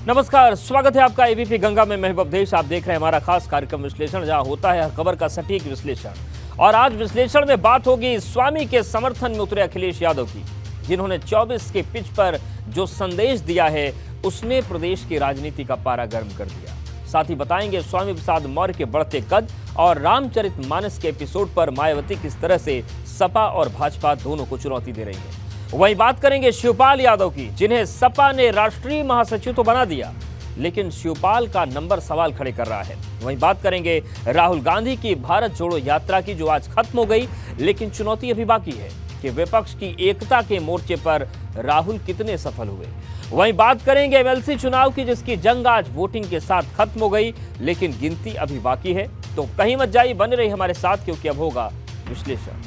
नमस्कार, स्वागत है आपका एबीपी गंगा में। मैं अवधेश, आप देख रहे हैं हमारा खास कार्यक्रम विश्लेषण, जहां होता है हर खबर का सटीक विश्लेषण। और आज विश्लेषण में बात होगी स्वामी के समर्थन में उतरे अखिलेश यादव की, जिन्होंने 24 के पिच पर जो संदेश दिया है उसने प्रदेश की राजनीति का पारा गर्म कर दिया। साथ ही बताएंगे स्वामी प्रसाद मौर्य के बढ़ते कद और रामचरितमानस के एपिसोड पर मायावती किस तरह से सपा और भाजपा दोनों को चुनौती दे रही है। वहीं बात करेंगे शिवपाल यादव की, जिन्हें सपा ने राष्ट्रीय महासचिव तो बना दिया, लेकिन शिवपाल का नंबर सवाल खड़े कर रहा है। वहीं बात करेंगे राहुल गांधी की भारत जोड़ो यात्रा की, जो आज खत्म हो गई, लेकिन चुनौती अभी बाकी है कि विपक्ष की एकता के मोर्चे पर राहुल कितने सफल हुए। वहीं बात करेंगे एमएलसी चुनाव की, जिसकी जंग आज वोटिंग के साथ खत्म हो गई, लेकिन गिनती अभी बाकी है। तो कहीं मत जाइए, बने रहिए हमारे साथ, क्योंकि अब होगा विश्लेषण।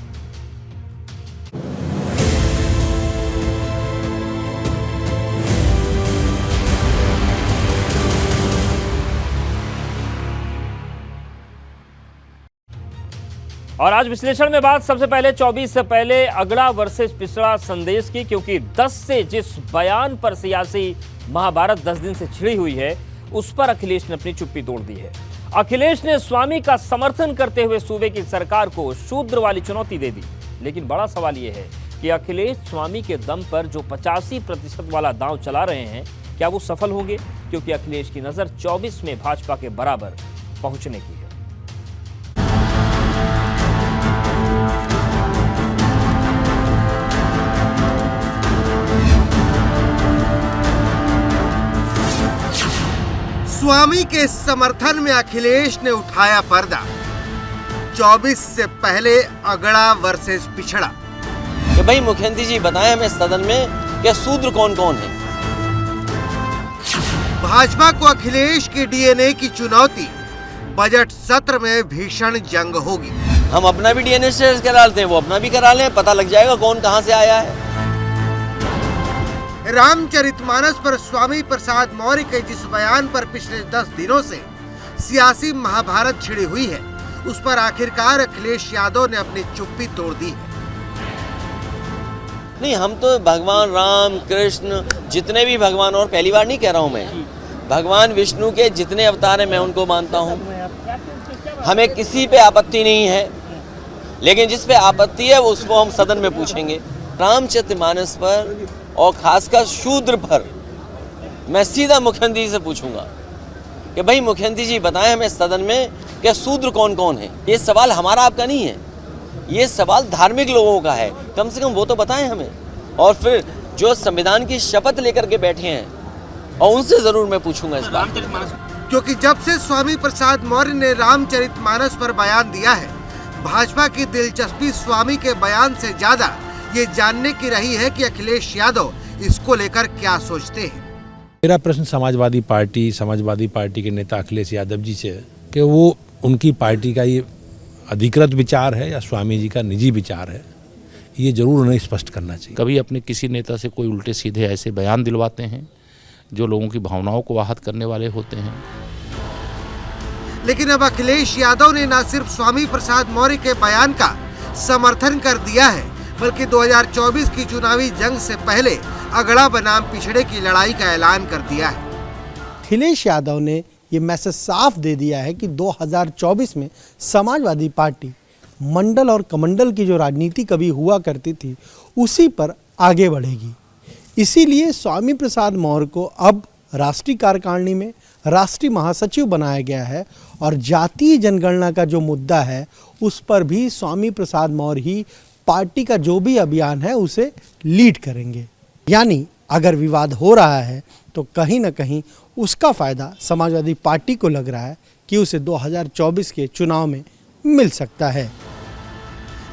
और आज विश्लेषण में बात सबसे पहले 24 से पहले अगड़ा वर्सेस पिछड़ा संदेश की, क्योंकि 10 से जिस बयान पर सियासी महाभारत 10 दिन से छिड़ी हुई है, उस पर अखिलेश ने अपनी चुप्पी तोड़ दी है। अखिलेश ने स्वामी का समर्थन करते हुए सूबे की सरकार को शूद्र वाली चुनौती दे दी, लेकिन बड़ा सवाल यह है कि अखिलेश स्वामी के दम पर जो 85% वाला दांव चला रहे हैं, क्या वो सफल होंगे? क्योंकि अखिलेश की नजर 24 में भाजपा के बराबर पहुंचने की है। स्वामी के समर्थन में अखिलेश ने उठाया पर्दा। 24 से पहले अगड़ा वर्सेस पिछड़ा। कि भाई मुख्यमंत्री जी बताएं हमें सदन में कि शूद्र कौन कौन है। भाजपा को अखिलेश के डीएनए की चुनौती। बजट सत्र में भीषण जंग होगी। हम अपना भी डीएनए टेस्ट कराते हैं, वो अपना भी करा लें, पता लग जाएगा कौन कहां से आया है। रामचरितमानस पर स्वामी प्रसाद मौर्य के जिस बयान पर पिछले 10 दिनों से सियासी महाभारत छिड़ी हुई है, उस पर आखिरकार अखिलेश यादव ने अपनी चुप्पी तोड़ दी है। नहीं, हम तो भगवान राम कृष्ण जितने भी भगवान, और पहली बार नहीं कह रहा हूं मैं, भगवान विष्णु के जितने अवतार हैं मैं उनको मानता हूं। हमें किसी पे आपत्ति नहीं है, लेकिन जिस पे आपत्ति है वो उसको हम सदन में पूछेंगे। रामचरितमानस पर और खासकर शूद्र पर मैं सीधा मुख्यमंत्री जी से पूछूंगा कि भाई मुख्यमंत्री जी बताएं हमें सदन में कि शूद्र कौन कौन है। ये सवाल हमारा आपका नहीं है, ये सवाल धार्मिक लोगों का है। कम से कम वो तो बताएं हमें। और फिर जो संविधान की शपथ लेकर के बैठे हैं, और उनसे जरूर मैं पूछूंगा इस बात। क्योंकि जब से स्वामी प्रसाद मौर्य ने रामचरितमानस पर बयान दिया है, भाजपा की दिलचस्पी स्वामी के बयान से ज्यादा ये जानने की रही है कि अखिलेश यादव इसको लेकर क्या सोचते हैं। मेरा प्रश्न समाजवादी पार्टी के नेता अखिलेश यादव जी से है कि वो उनकी पार्टी का ये अधिकृत विचार है या स्वामी जी का निजी विचार है, ये जरूर उन्हें स्पष्ट करना चाहिए। कभी अपने किसी नेता से कोई उल्टे सीधे ऐसे बयान दिलवाते हैं जो लोगों की भावनाओं को आहत करने वाले होते हैं। लेकिन अब अखिलेश यादव ने न सिर्फ स्वामी प्रसाद मौर्य के बयान का समर्थन कर दिया है, बल्कि 2024 की चुनावी जंग से पहले अगड़ा बनाम पिछड़े की लड़ाई का ऐलान कर दिया है। अखिलेश यादव ने ये मैसेज साफ दे दिया है कि 2024 में समाजवादी पार्टी मंडल और कमंडल की जो राजनीति कभी हुआ करती थी, उसी पर आगे बढ़ेगी। इसीलिए स्वामी प्रसाद मौर्य को अब राष्ट्रीय कार्यकारिणी में राष्ट्रीय महासचिव बनाया गया है, और जातीय जनगणना का जो मुद्दा है उस पर भी स्वामी प्रसाद मौर्य ही पार्टी का जो भी अभियान है उसे लीड करेंगे। यानी अगर विवाद हो रहा है तो कहीं ना कहीं उसका फायदा समाजवादी पार्टी को लग रहा है कि उसे 2024 के चुनाव में मिल सकता है।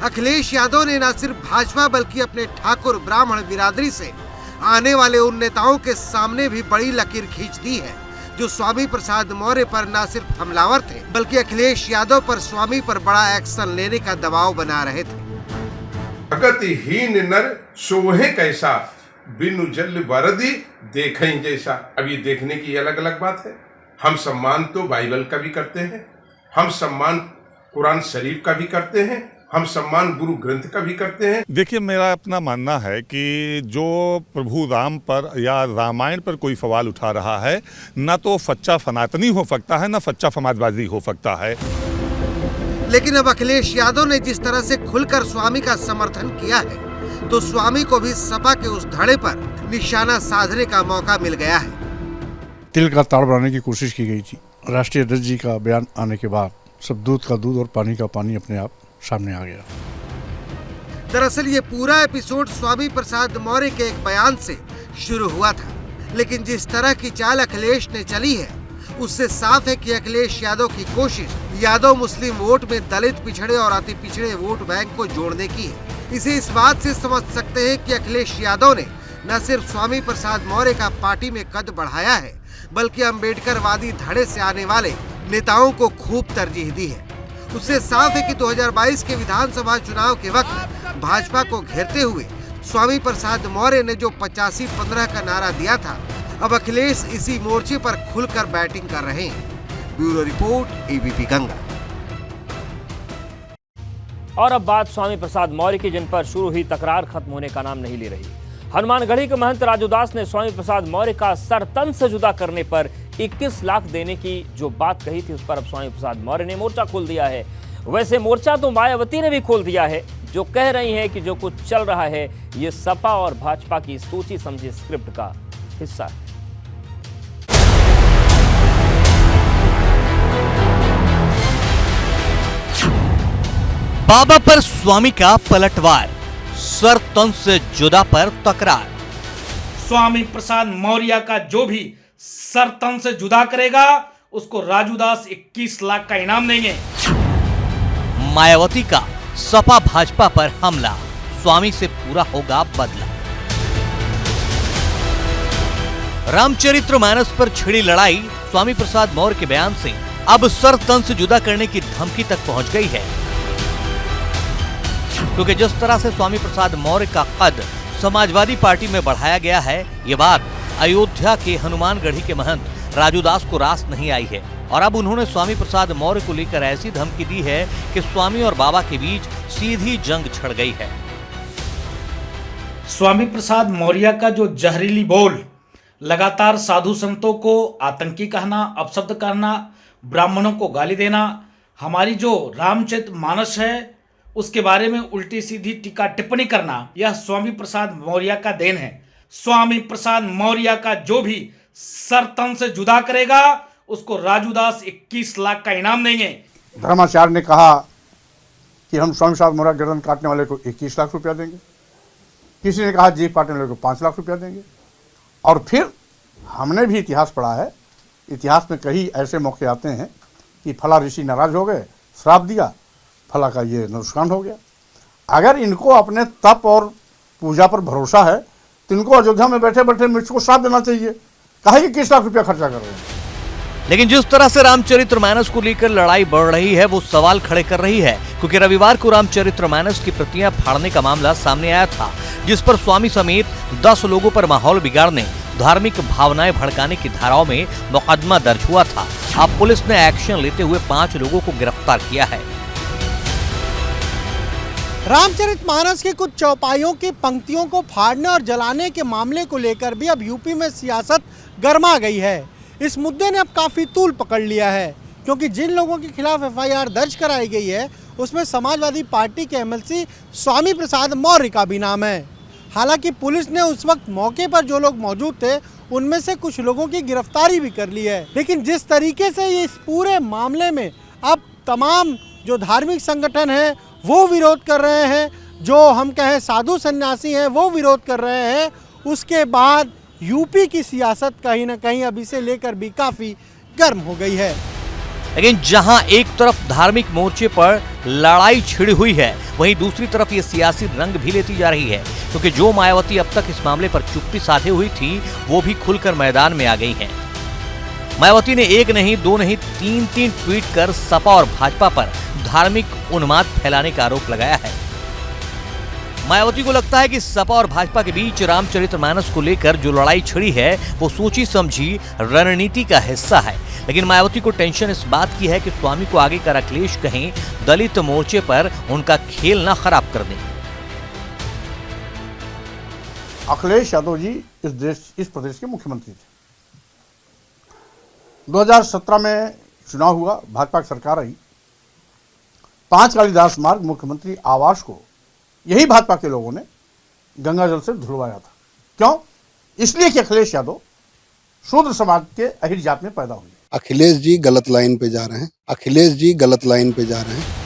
अखिलेश यादव ने न सिर्फ भाजपा बल्कि अपने ठाकुर ब्राह्मण बिरादरी से आने वाले उन नेताओं के सामने भी बड़ी लकीर खींच दी है, जो स्वामी प्रसाद मौर्य पर न सिर्फ हमलावर थे, बल्कि अखिलेश यादव पर स्वामी पर बड़ा एक्शन लेने का दबाव बना रहे थे। प्रगतिहीन नर सोहे कैसा, बिनु जल वरदी देखें जैसा। अब ये देखने की अलग अलग बात है। हम सम्मान तो बाइबल का भी करते हैं, हम सम्मान कुरान शरीफ का भी करते हैं, हम सम्मान गुरु ग्रंथ का भी करते हैं। देखिए, मेरा अपना मानना है कि जो प्रभु राम पर या रामायण पर कोई सवाल उठा रहा है, ना तो सच्चा सनातनी हो सकता है, ना सच्चा समाजवादी हो सकता है। लेकिन अब अखिलेश यादव ने जिस तरह से खुलकर स्वामी का समर्थन किया है, तो स्वामी को भी सपा के उस धड़े पर निशाना साधने का मौका मिल गया है। तिल का ताड़ बनाने की कोशिश की गई थी। राष्ट्रीय अध्यक्ष जी का बयान आने के बाद सब दूध का दूध और पानी का पानी अपने आप सामने आ गया। दरअसल ये पूरा एपिसोड स्वामी प्रसाद मौर्य के एक बयान से शुरू हुआ था, लेकिन जिस तरह की चाल अखिलेश ने चली है, उससे साफ है कि अखिलेश यादव की कोशिश यादव मुस्लिम वोट में दलित, पिछड़े और अति पिछड़े वोट बैंक को जोड़ने की है। इसे इस बात से समझ सकते हैं कि अखिलेश यादव ने न सिर्फ स्वामी प्रसाद मौर्य का पार्टी में कद बढ़ाया है, बल्कि अम्बेडकरवादी धड़े से आने वाले नेताओं को खूब तरजीह दी है। उससे साफ है कि 2022 के विधानसभा चुनाव के वक्त भाजपा को घेरते हुए स्वामी प्रसाद मौर्य ने जो 85-15 का नारा दिया था, अब अखिलेश इसी मोर्चे पर खुलकर बैटिंग कर रहे हैं। Bureau report, ABP Ganga. और अब बात स्वामी प्रसाद मौर्य की, जिन पर शुरू हुई तकरार खत्म होने का नाम नहीं ले रही। हनुमानगढ़ी के महंत राजू दास ने स्वामी प्रसाद मौर्य का सर तन से जुदा करने पर 21 लाख देने की जो बात कही थी, उस पर अब स्वामी प्रसाद मौर्य ने मोर्चा खोल दिया है। वैसे मोर्चा तो मायावती ने भी खोल दिया है, जो कह रही है कि जो कुछ चल रहा है ये सपा और भाजपा की सोची समझी स्क्रिप्ट का हिस्सा है। बाबा पर स्वामी का पलटवार, सर तन से जुदा पर तकरार। स्वामी प्रसाद मौर्य का जो भी सर तन से जुदा करेगा उसको राजू दास 21 लाख का इनाम देंगे। मायावती का सपा भाजपा पर हमला, स्वामी से पूरा होगा बदला। रामचरितमानस पर छिड़ी लड़ाई स्वामी प्रसाद मौर्य के बयान से अब सर तन से जुदा करने की धमकी तक पहुंच गई है, क्योंकि जिस तरह से स्वामी प्रसाद मौर्य का कद समाजवादी पार्टी में बढ़ाया गया है, ये बात अयोध्या के हनुमानगढ़ी के महंत राजू दास को रास नहीं आई है। और अब उन्होंने स्वामी प्रसाद मौर्य को लेकर ऐसी धमकी दी है कि स्वामी और बाबा के बीच सीधी जंग छिड़ गई है। स्वामी प्रसाद मौर्य का जो जहरीली बोल, लगातार साधु संतों को आतंकी कहना, अपशब्द कहना, ब्राह्मणों को गाली देना, हमारी जो रामचरितमानस है उसके बारे में उल्टी सीधी टीका टिप्पणी करना, यह स्वामी प्रसाद मौर्य का देन है। स्वामी प्रसाद मौर्य का जो भी सर तन से जुदा करेगा उसको राजू दास 21 लाख का इनाम देंगे। धर्माचार्य ने कहा कि हम स्वामी प्रसाद मौर्य गर्दन काटने वाले को 21 लाख रुपया देंगे। किसी ने कहा जीभ काटने वाले को 5 लाख रुपया देंगे। और फिर हमने भी इतिहास पढ़ा है, इतिहास में कई ऐसे मौके आते हैं कि फला ऋषि नाराज हो गए, श्राप दिया, फला का ये नुकसान हो गया। अगर इनको अपने तप और पूजा पर भरोसा है तो इनको अयोध्या में बैठे बैठे मुझको श्राप देना चाहिए। कहा कि 21 लाख रुपया खर्चा कर रहे हैं। लेकिन जिस तरह से रामचरितमानस को लेकर लड़ाई बढ़ रही है, वो सवाल खड़े कर रही है, क्योंकि रविवार को रामचरितमानस की प्रतियां फाड़ने का मामला सामने आया था, जिस पर स्वामी समेत 10 लोगों पर माहौल बिगाड़ने, धार्मिक भावनाएं भड़काने की धाराओं में मुकदमा दर्ज हुआ था। अब पुलिस ने एक्शन लेते हुए 5 लोगों को गिरफ्तार किया है। रामचरितमानस के कुछ चौपाइयों की पंक्तियों को फाड़ने और जलाने के मामले को लेकर भी अब यूपी में सियासत गर्मा गई है। इस मुद्दे ने अब काफ़ी तूल पकड़ लिया है, क्योंकि जिन लोगों के खिलाफ एफआईआर दर्ज कराई गई है उसमें समाजवादी पार्टी के एमएलसी स्वामी प्रसाद मौर्य का भी नाम है। हालांकि पुलिस ने उस वक्त मौके पर जो लोग मौजूद थे उनमें से कुछ लोगों की गिरफ्तारी भी कर ली है। लेकिन जिस तरीके से इस पूरे मामले में अब तमाम जो धार्मिक संगठन हैं वो विरोध कर रहे हैं, जो हम कहें साधु सन्यासी हैं वो विरोध कर रहे हैं, उसके बाद यूपी की सियासत कहीं ना कहीं अब इसे लेकर भी काफ़ी गर्म हो गई है। लेकिन जहां एक तरफ धार्मिक मोर्चे पर लड़ाई छिड़ी हुई है, वहीं दूसरी तरफ ये सियासी रंग भी लेती जा रही है, क्योंकि जो मायावती अब तक इस मामले पर चुप्पी साधे हुई थी वो भी खुलकर मैदान में आ गई हैं। मायावती ने 1 नहीं 2 नहीं 3 ट्वीट कर सपा और भाजपा पर धार्मिक उन्माद फैलाने का आरोप लगाया है। मायावती को लगता है कि सपा और भाजपा के बीच रामचरितमानस को लेकर जो लड़ाई छिड़ी है वो सोची समझी रणनीति का हिस्सा है। लेकिन मायावती को टेंशन इस बात की है कि स्वामी को आगे कर अखिलेश कहीं दलित मोर्चे पर उनका खेल न खराब कर दें। अखिलेश यादव जी इस प्रदेश के मुख्यमंत्री थे। 2017 में चुनाव हुआ, भाजपा की सरकार आई। 5 कालिदास मार्ग मुख्यमंत्री आवास को यही भाजपा के लोगों ने गंगा जल से धुलवाया था। क्यों? इसलिए कि अखिलेश यादव शूद्र समाज के अहिर जात में पैदा हुए। अखिलेश जी गलत लाइन पे जा रहे हैं। अखिलेश जी गलत लाइन पे जा रहे हैं।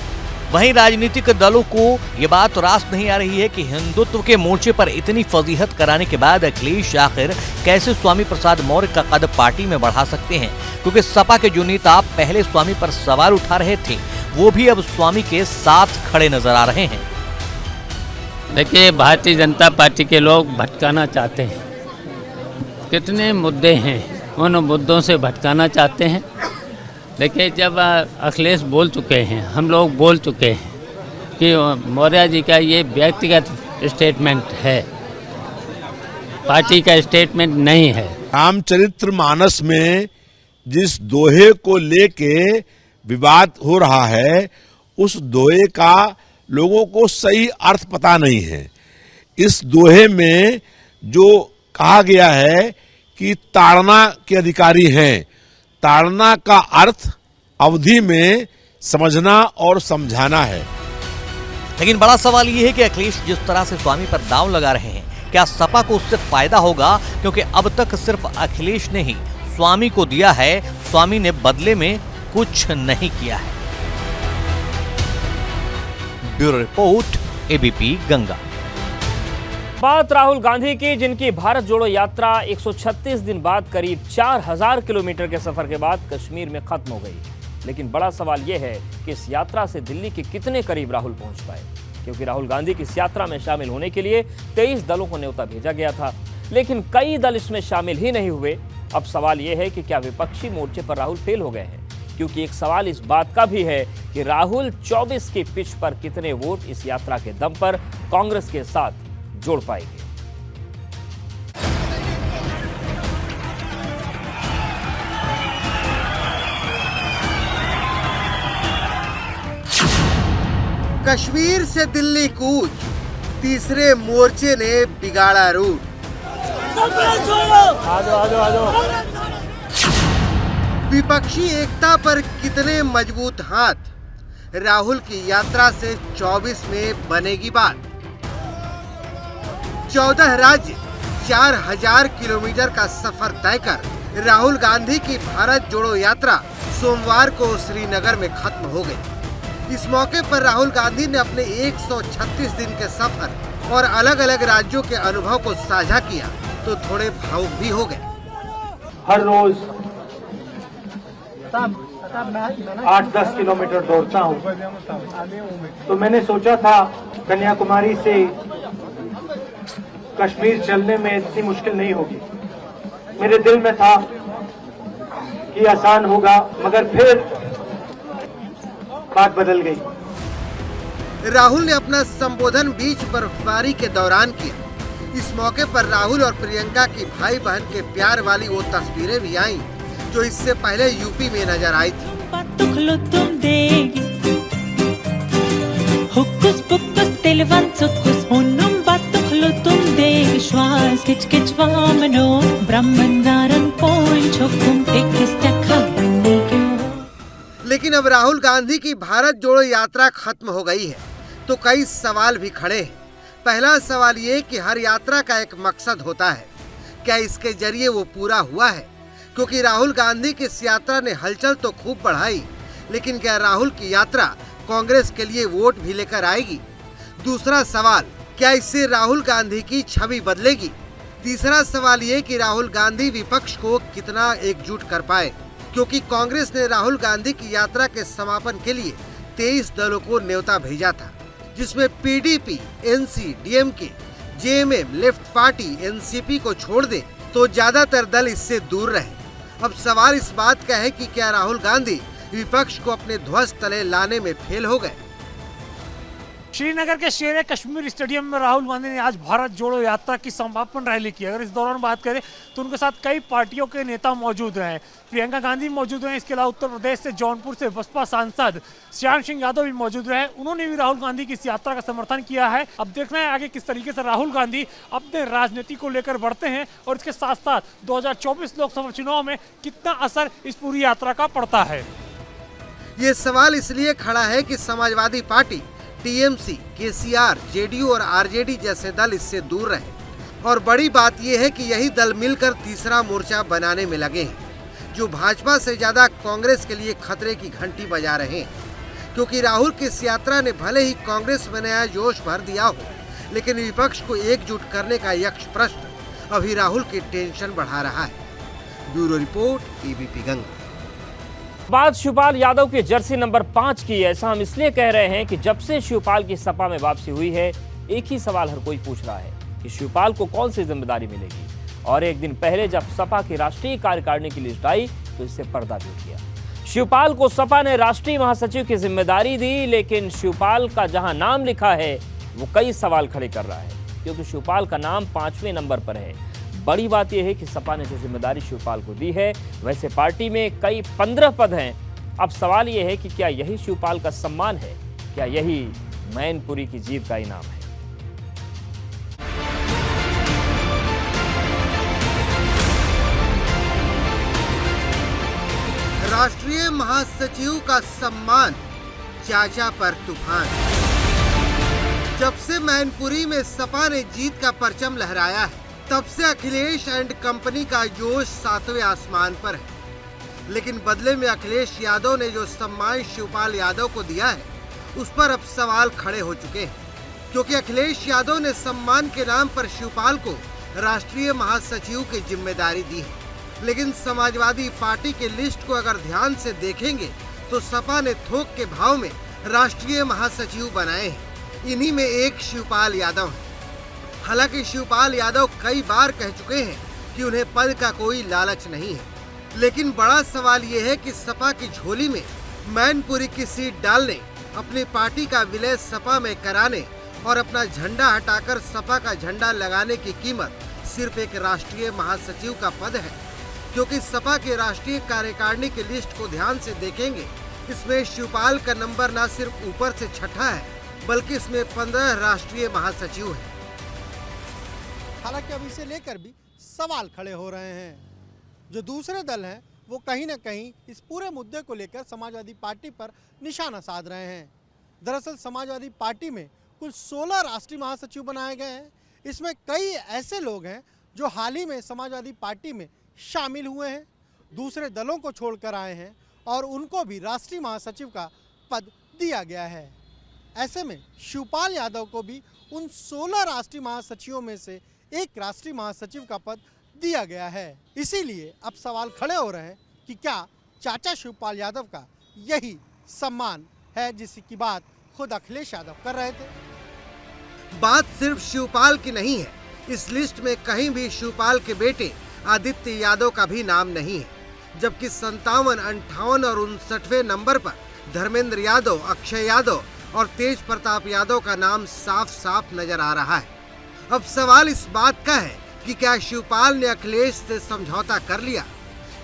वहीं राजनीतिक दलों को ये बात रास नहीं आ रही है कि हिंदुत्व के मोर्चे पर इतनी फजीहत कराने के बाद अखिलेश आखिर कैसे स्वामी प्रसाद मौर्य का कद पार्टी में बढ़ा सकते हैं, क्योंकि सपा के जो नेता पहले स्वामी पर सवाल उठा रहे थे वो भी अब स्वामी के साथ खड़े नजर आ रहे हैं। देखिए, भारतीय जनता पार्टी के लोग भटकाना चाहते हैं। कितने मुद्दे हैं, उन मुद्दों से भटकाना चाहते हैं। देखिए, जब अखिलेश बोल चुके हैं, हम लोग बोल चुके हैं कि मौर्य जी का ये व्यक्तिगत स्टेटमेंट है, पार्टी का स्टेटमेंट नहीं है। रामचरितमानस में जिस दोहे को लेके विवाद हो रहा है, उस दोहे का लोगों को सही अर्थ पता नहीं है। इस दोहे में जो कहा गया है कि ताड़ना के अधिकारी हैं, ताड़ना का अर्थ अवधि में समझना और समझाना है। लेकिन बड़ा सवाल ये है कि अखिलेश जिस तरह से स्वामी पर दांव लगा रहे हैं, क्या सपा को उससे फायदा होगा? क्योंकि अब तक सिर्फ अखिलेश ने ही स्वामी को दिया है, स्वामी ने बदले में कुछ नहीं किया है। Bureau report, ABP Ganga. बात राहुल गांधी की, जिनकी भारत जोड़ो यात्रा 136 दिन बाद करीब 4000 किलोमीटर के सफर के बाद कश्मीर में खत्म हो गई। लेकिन बड़ा सवाल यह है कि इस यात्रा से दिल्ली के कितने करीब राहुल पहुंच पाए, क्योंकि राहुल गांधी की इस यात्रा में शामिल होने के लिए 23 दलों को न्योता भेजा गया था, लेकिन कई दल इसमें शामिल ही नहीं हुए। अब सवाल यह है कि क्या विपक्षी मोर्चे पर राहुल फेल हो गए हैं, क्योंकि एक सवाल इस बात का भी है कि राहुल 24 की पिच पर कितने वोट इस यात्रा के दम पर कांग्रेस के साथ जोड़ पाएंगे। कश्मीर से दिल्ली कूच, तीसरे मोर्चे ने बिगाड़ा रूट। विपक्षी एकता पर कितने मजबूत हाथ, राहुल की यात्रा से 24 में बनेगी बात। 14 राज्य, 4000 किलोमीटर का सफर तय कर राहुल गांधी की भारत जोड़ो यात्रा सोमवार को श्रीनगर में खत्म हो गई। इस मौके पर राहुल गांधी ने अपने 136 दिन के सफर और अलग अलग राज्यों के अनुभव को साझा किया तो थोड़े भावुक भी हो गए। हर रोज 8-10 किलोमीटर दौड़ता हूँ, तो मैंने सोचा था कन्याकुमारी से कश्मीर चलने में इतनी मुश्किल नहीं होगी। मेरे दिल में था कि आसान होगा, मगर फिर बात बदल गई। राहुल ने अपना संबोधन बीच बर्फबारी के दौरान किया। इस मौके पर राहुल और प्रियंका की भाई बहन के प्यार वाली वो तस्वीरें भी आईं, जो इससे पहले यूपी में नजर आई थी। लेकिन अब राहुल गांधी की भारत जोड़ो यात्रा खत्म हो गई है तो कई सवाल भी खड़े हैं। पहला सवाल ये कि हर यात्रा का एक मकसद होता है, क्या इसके जरिए वो पूरा हुआ है? क्योंकि राहुल गांधी की इस यात्रा ने हलचल तो खूब बढ़ाई, लेकिन क्या राहुल की यात्रा कांग्रेस के लिए वोट भी लेकर आएगी? दूसरा सवाल, क्या इससे राहुल गांधी की छवि बदलेगी? तीसरा सवाल ये कि राहुल गांधी विपक्ष को कितना एकजुट कर पाए, क्योंकि कांग्रेस ने राहुल गांधी की यात्रा के समापन के लिए 23 दलों को न्योता भेजा था, जिसमें PDP, NC, DMK, JMM, left party, NCP को छोड़ दे तो ज्यादातर दल इससे दूर रहे। अब सवाल इस बात का है कि क्या राहुल गांधी विपक्ष को अपने ध्वज तले लाने में फेल हो गए? श्रीनगर के शेर कश्मीर स्टेडियम में राहुल गांधी ने आज भारत जोड़ो यात्रा की समापन रैली की। अगर इस दौरान बात करें तो उनके साथ कई पार्टियों के नेता मौजूद रहे। प्रियंका गांधी मौजूद रहे। इसके अलावा उत्तर प्रदेश से जौनपुर से बसपा सांसद श्याम सिंह यादव भी मौजूद रहे। उन्होंने भी राहुल गांधी की इस यात्रा का समर्थन किया है। अब देखना है आगे किस तरीके से राहुल गांधी अपने राजनीति को लेकर बढ़ते हैं और इसके साथ साथ 2024 लोकसभा चुनाव में कितना असर इस पूरी यात्रा का पड़ता है। ये सवाल इसलिए खड़ा है कि Samajwadi party, TMC, KCR, JDU और आरजेडी जैसे दल इससे दूर रहे। और बड़ी बात यह है कि यही दल मिलकर तीसरा मोर्चा बनाने में लगे हैं, जो भाजपा से ज्यादा कांग्रेस के लिए खतरे की घंटी बजा रहे हैं। क्योंकि राहुल की इस यात्रा ने भले ही कांग्रेस में नया जोश भर दिया हो, लेकिन विपक्ष को एकजुट करने का यक्ष प्रश्न अभी राहुल की टेंशन बढ़ा रहा है। Bureau report, ABP Ganga. बात शिवपाल यादव के जर्सी नंबर 5 की। ऐसा हम इसलिए कह रहे हैं कि जब से शिवपाल की सपा में वापसी हुई है, एक ही सवाल हर कोई पूछ रहा है कि शिवपाल को कौन सी जिम्मेदारी मिलेगी। और एक दिन पहले जब सपा की राष्ट्रीय कार्यकारिणी की लिस्ट आई तो इससे पर्दा भी उठ गया। शिवपाल को सपा ने राष्ट्रीय महासचिव की जिम्मेदारी दी, लेकिन शिवपाल का जहां नाम लिखा है वो कई सवाल खड़े कर रहा है, क्योंकि शिवपाल का नाम 5वें नंबर पर है। बड़ी बात यह है कि सपा ने जो जिम्मेदारी शिवपाल को दी है, वैसे पार्टी में कई 15 पद हैं। अब सवाल यह है कि क्या यही शिवपाल का सम्मान है, क्या यही मैनपुरी की जीत का इनाम है। राष्ट्रीय महासचिव का सम्मान, चाचा पर तूफान। जब से मैनपुरी में सपा ने जीत का परचम लहराया है, तब से अखिलेश एंड कंपनी का जोश 7वें आसमान पर है। लेकिन बदले में अखिलेश यादव ने जो सम्मान शिवपाल यादव को दिया है, उस पर अब सवाल खड़े हो चुके हैं। क्योंकि अखिलेश यादव ने सम्मान के नाम पर शिवपाल को राष्ट्रीय महासचिव की जिम्मेदारी दी है। लेकिन समाजवादी पार्टी के लिस्ट को अगर ध्यान से देखेंगे तो सपा ने थोक के भाव में राष्ट्रीय महासचिव बनाए हैं। इन्हीं में एक शिवपाल यादव है। हालांकि शिवपाल यादव कई बार कह चुके हैं कि उन्हें पद का कोई लालच नहीं है, लेकिन बड़ा सवाल ये है कि सपा की झोली में मैनपुरी की सीट डालने, अपनी पार्टी का विलय सपा में कराने और अपना झंडा हटाकर सपा का झंडा लगाने की कीमत सिर्फ एक राष्ट्रीय महासचिव का पद है। क्योंकि सपा के राष्ट्रीय कार्यकारिणी की लिस्ट को ध्यान से देखेंगे, इसमें शिवपाल का नंबर न सिर्फ ऊपर से छठा है, बल्कि इसमें 15 राष्ट्रीय महासचिव हैं। हालांकि अब इसे लेकर भी सवाल खड़े हो रहे हैं। जो दूसरे दल हैं वो कहीं ना कहीं इस पूरे मुद्दे को लेकर समाजवादी पार्टी पर निशाना साध रहे हैं। दरअसल समाजवादी पार्टी में कुल 16 राष्ट्रीय महासचिव बनाए गए हैं। इसमें कई ऐसे लोग हैं जो हाल ही में समाजवादी पार्टी में शामिल हुए हैं, दूसरे दलों को छोड़कर आए हैं और उनको भी राष्ट्रीय महासचिव का पद दिया गया है। ऐसे में शिवपाल यादव को भी उन 16 राष्ट्रीय महासचिवों में से एक राष्ट्रीय महासचिव का पद दिया गया है। इसीलिए अब सवाल खड़े हो रहे हैं कि क्या चाचा शिवपाल यादव का यही सम्मान है जिसकी बात खुद अखिलेश यादव कर रहे थे। बात सिर्फ शिवपाल की नहीं है। इस लिस्ट में कहीं भी शिवपाल के बेटे आदित्य यादव का भी नाम नहीं है, जबकि 57, 58 और 59वें नंबर पर धर्मेंद्र यादव, अक्षय यादव और तेज प्रताप यादव का नाम साफ साफ नजर आ रहा है। अब सवाल इस बात का है कि क्या शिवपाल ने अखिलेश से समझौता कर लिया?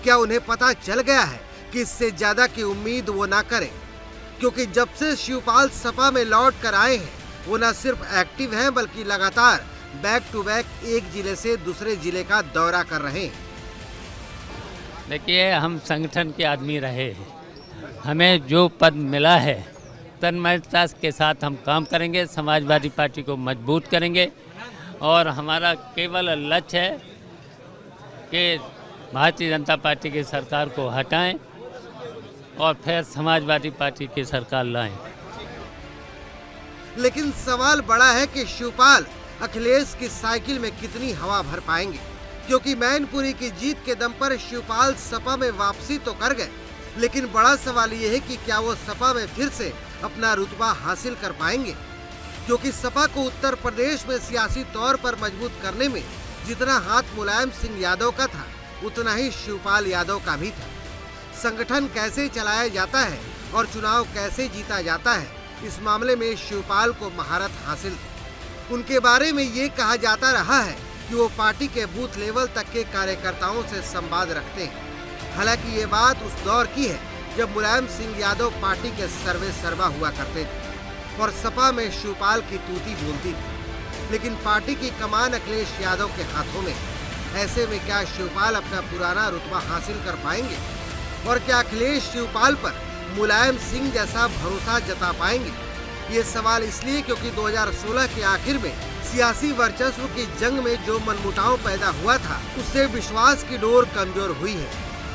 क्या उन्हें पता चल गया है कि इससे ज्यादा की उम्मीद वो ना करें? क्योंकि जब से शिवपाल सपा में लौट कर आए हैं, वो न सिर्फ एक्टिव हैं बल्कि लगातार बैक टू बैक एक जिले से दूसरे जिले का दौरा कर रहे हैं। देखिए, हम संगठन के आदमी रहे हैं, हमें जो पद मिला है तन्मयता के साथ हम काम करेंगे, समाजवादी पार्टी को मजबूत करेंगे और हमारा केवल लक्ष्य है कि भारतीय जनता पार्टी की सरकार को हटाएं और फिर समाजवादी पार्टी की सरकार लाएं। लेकिन सवाल बड़ा है कि शिवपाल अखिलेश की साइकिल में कितनी हवा भर पाएंगे, क्योंकि मैनपुरी की जीत के दम पर शिवपाल सपा में वापसी तो कर गए, लेकिन बड़ा सवाल ये है कि क्या वो सपा में फिर से अपना रुतबा हासिल कर पाएंगे। क्योंकि सपा को उत्तर प्रदेश में सियासी तौर पर मजबूत करने में जितना हाथ मुलायम सिंह यादव का था, उतना ही शिवपाल यादव का भी था। संगठन कैसे चलाया जाता है और चुनाव कैसे जीता जाता है, इस मामले में शिवपाल को महारत हासिल थी। उनके बारे में ये कहा जाता रहा है कि वो पार्टी के बूथ लेवल तक के कार्यकर्ताओं से संवाद रखते हैं। हालांकि ये बात उस दौर की है जब मुलायम सिंह यादव पार्टी के सर्वे सर्वा हुआ करते थे और सपा में शिवपाल की तूती बोलती थी, लेकिन पार्टी की कमान अखिलेश यादव के हाथों में। ऐसे में क्या शिवपाल अपना पुराना रुतबा हासिल कर पाएंगे और क्या अखिलेश शिवपाल पर मुलायम सिंह जैसा भरोसा जता पाएंगे? ये सवाल इसलिए क्योंकि 2016 के आखिर में सियासी वर्चस्व की जंग में जो मनमुटाव पैदा हुआ था, उससे विश्वास की डोर कमजोर हुई है।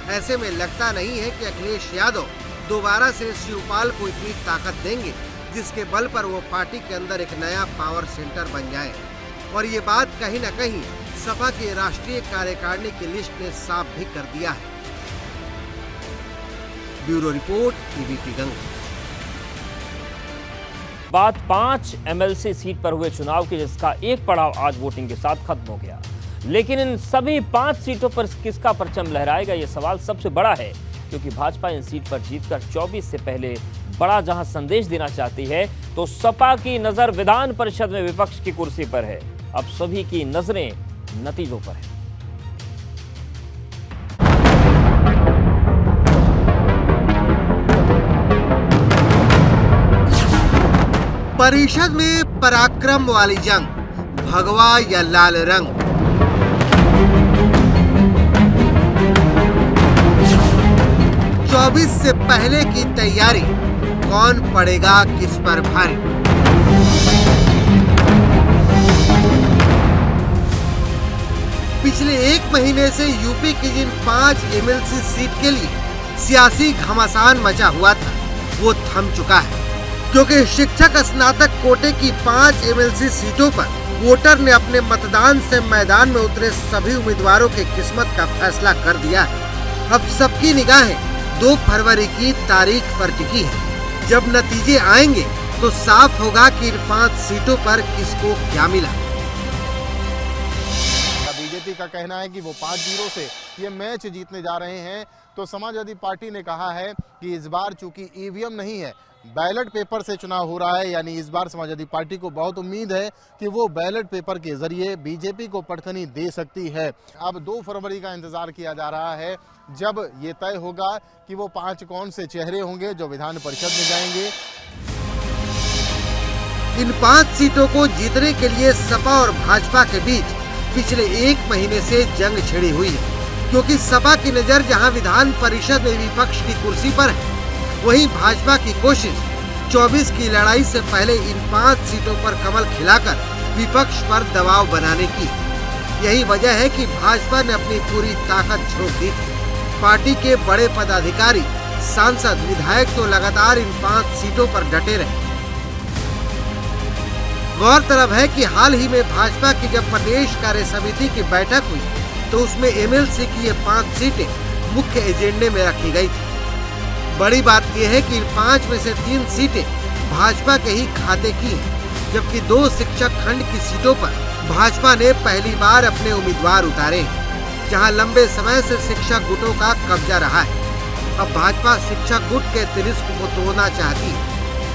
ऐसे में लगता नहीं है कि अखिलेश यादव दोबारा से शिवपाल को इतनी ताकत देंगे जिसके बल पर वो पार्टी के अंदर एक नया पावर सेंटर बन जाए। और ये बात कहीं न कहीं सपा की राष्ट्रीय कार्यकारिणी की लिस्ट ने साफ भी कर दिया है। Bureau report, ABP Ganga. बात 5 एमएलसी सीट पर हुए चुनाव की, जिसका एक पड़ाव आज वोटिंग के साथ खत्म हो गया। लेकिन इन सभी 5 सीटों पर किसका परचम लहराएगा, ये सवाल सबसे बड़ा है, क्योंकि भाजपा इन सीट पर जीतकर 24 से पहले बड़ा जहां संदेश देना चाहती है, तो सपा की नजर विधान परिषद में विपक्ष की कुर्सी पर है। अब सभी की नजरें नतीजों पर है। परिषद में पराक्रम वाली जंग, भगवा या लाल रंग। चौबीस से पहले की तैयारी, कौन पड़ेगा किस पर भारी? पिछले 1 महीने से यूपी की जिन 5 एमएलसी सीट के लिए सियासी घमासान मचा हुआ था, वो थम चुका है, क्योंकि शिक्षक स्नातक कोटे की 5 एमएलसी सीटों पर वोटर ने अपने मतदान से मैदान में उतरे सभी उम्मीदवारों की किस्मत का फैसला कर दिया है। अब सबकी निगाहें 2 फरवरी की तारीख पर टिकी है। जब नतीजे आएंगे तो साफ होगा कि इन 5 सीटों पर किसको क्या मिला। बीजेपी का कहना है कि वो 5-0 से ये मैच जीतने जा रहे हैं, तो समाजवादी पार्टी ने कहा है कि इस बार चूंकि ईवीएम नहीं है, बैलेट पेपर से चुनाव हो रहा है, यानी इस बार समाजवादी पार्टी को बहुत उम्मीद है कि वो बैलेट पेपर के जरिए बीजेपी को पटखनी दे सकती है। अब 2 फरवरी का इंतजार किया जा रहा है, जब ये तय होगा कि वो 5 कौन से चेहरे होंगे जो विधान परिषद में जाएंगे। इन 5 सीटों को जीतने के लिए सपा और भाजपा के बीच पिछले 1 महीने से जंग छिड़ी हुई है, क्योंकि सपा की नजर जहां विधान परिषद में विपक्ष की कुर्सी पर है, वहीं भाजपा की कोशिश 24 की लड़ाई से पहले इन 5 सीटों पर कमल खिलाकर विपक्ष पर दबाव बनाने की। यही वजह है कि भाजपा ने अपनी पूरी ताकत झोंक दी थी। पार्टी के बड़े पदाधिकारी, सांसद, विधायक तो लगातार इन 5 सीटों पर डटे रहे। गौरतलब है कि हाल ही में भाजपा की जब प्रदेश कार्य समिति की बैठक हुई, तो उसमें एमएलसी की ये 5 सीटें मुख्य एजेंडे में रखी गई थी। बड़ी बात यह है कि इन 5 में से 3 सीटें भाजपा के ही खाते की हैं, जबकि 2 शिक्षक खंड की सीटों पर भाजपा ने पहली बार अपने उम्मीदवार उतारे हैं, जहां लंबे समय से शिक्षक गुटों का कब्जा रहा है। अब भाजपा शिक्षक गुट के तिलिस्म को तोड़ना चाहती है,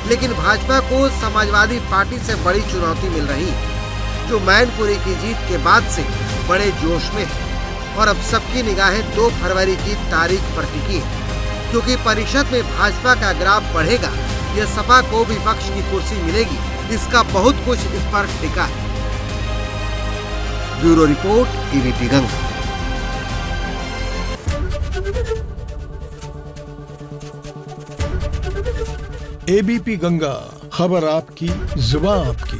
लेकिन भाजपा को समाजवादी पार्टी से बड़ी चुनौती मिल रही है, जो मैनपुरी की जीत के बाद से बड़े जोश में है। और अब सबकी निगाहें 2 फरवरी की तारीख पर टिकी है, क्योंकि परिषद में भाजपा का ग्राफ बढ़ेगा या सपा को विपक्ष की कुर्सी मिलेगी, इसका बहुत कुछ इस पर टिका है। Bureau report, ABP Ganga. ABP Ganga, खबर आपकी, जुबान आपकी।